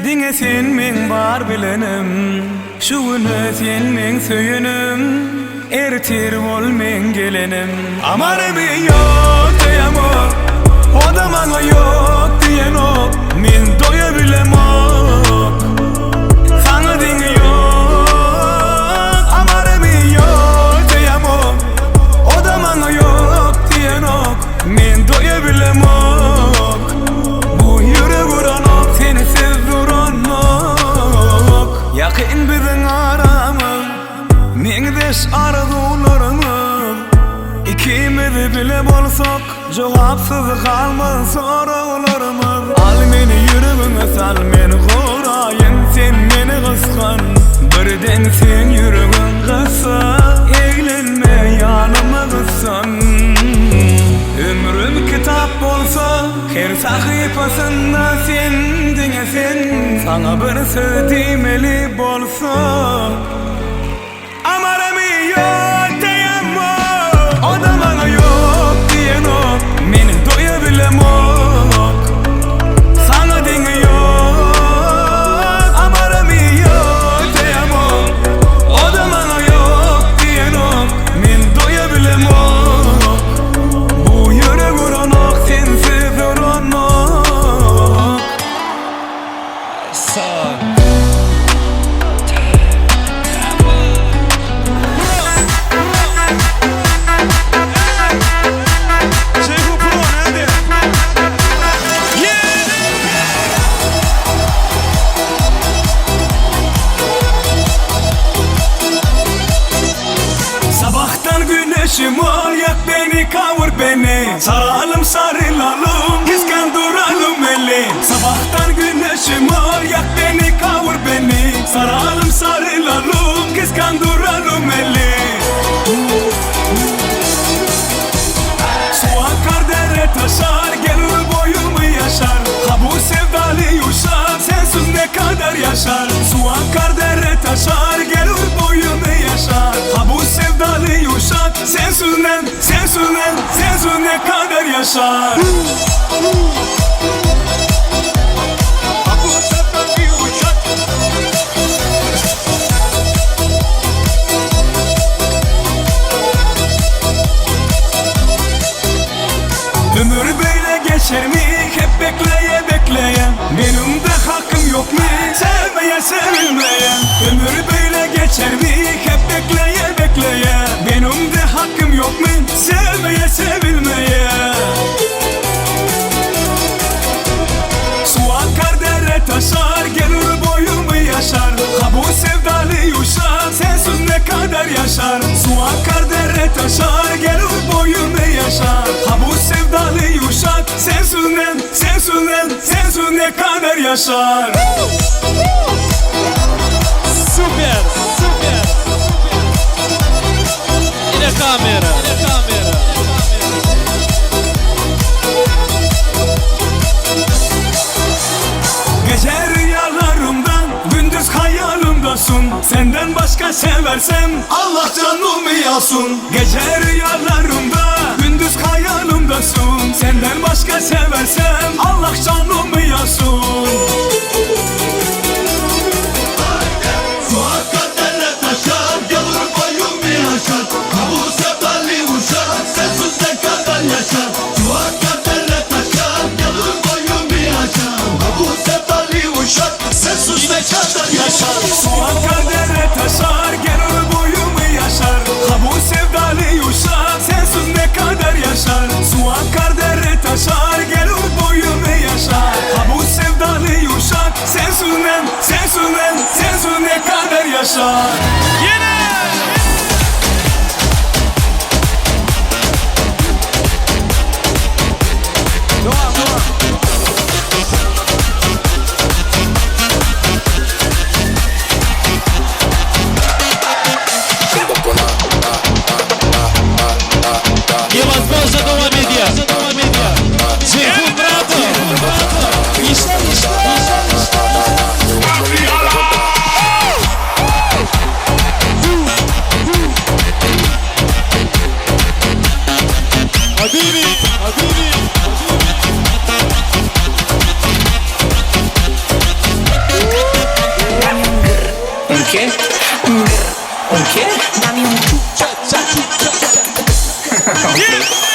Dinge sen men bar bilenim. Şu günü sen men söyünüm. Ertir ol men gelenim. Amarım yok diyem o. O da bana yok diyen o. Men doyabilem o. Sana dinge yok. Amarım yok diyem o. O da bana yok diyen o. Men doyabilem o. Yakın bizim aramız, mengdeş arzularımız. İkimiz bile bolsak, cevapsız kalmaz sorularımız. Al meni yüreğime sal meni korayın, sen meni kıskan. Birden sen yüreğin kısa, eğlenme yanıma kıssan. Ömrüm kitap bolsa, her sayfasında sen dingesin. Sana bir söz demeli bolsa. Amarım yok diyem o. O da bana yok diyen o. Meni doyabilem o. Sana dinge yok. Amarım yok diyem o. O da bana yok diyen o. Meni doyabilem o. Bu yürek uranok sensiz uranok. Sabahtan güneşim ol, yak beni, kavur beni. Saralım sarılalım, kıskandıralım eli. Sabahtan güneşim ol, yak beni, kavur beni. Saralım sarılalım, kıskandıralım eli. Su akar dere taşar, gelir boyumu yaşar. Ha bu sevdalı yuşar, sensiz ne kadar yaşar. Su akar dere taşar, gelir boyumu yaşar. Ha bu sevdalı yuşar, sensiz ne kadar yaşar. Ömür böyle geçer mi? Hep bekleye bekleye. Benim de hakkım yok mu? Sevmeye sevilmeye. Ömür böyle geçer mi? Hep bekleye bekleye. Benim de hakkım yok mu? Sevmeye sevilmeye. Su akar dere taşar, gelir boyumu yaşar. Ha bu sevdalı yuşar, sensiz ne kadar yaşar. Su akar dere taşar, gelir boyumu yaşar. Ha bu sevdalı yuşar, sensiz ne kadar yaşar. Super, super. Yine kamera, yine kamera. Gece rüyalarımdan, gündüz hayalimdesin. Senden başka seversem Allah canımı yalsın. Gece rüyalarımda, gündüz hayalimdesin. Senden başka seversem Allah canımı yalsın. Su akar dere taşar, gelir boyumu yaşar. Ha bu sevdalı uşak, sensiz ne kadar yaşar. Su akar dere taşar, gelir boyumu yaşar. Ha bu sevdalı uşak, sensiz ne kadar yaşar. Su akar dere taşar, gelir boyumu yaşar. Ha bu sevdalı yuşak, sensiz ne kadar yaşar. Su akar dere taşar, gelir boyumu yaşar. Ha bu sevdalı yuşak, sensiz ne kadar yaşar. Yine. Невозможно дома медиа. Цеху брата. qué? ¿Un qué? Dame un Cha, cha, cha, cha, cha. Ok.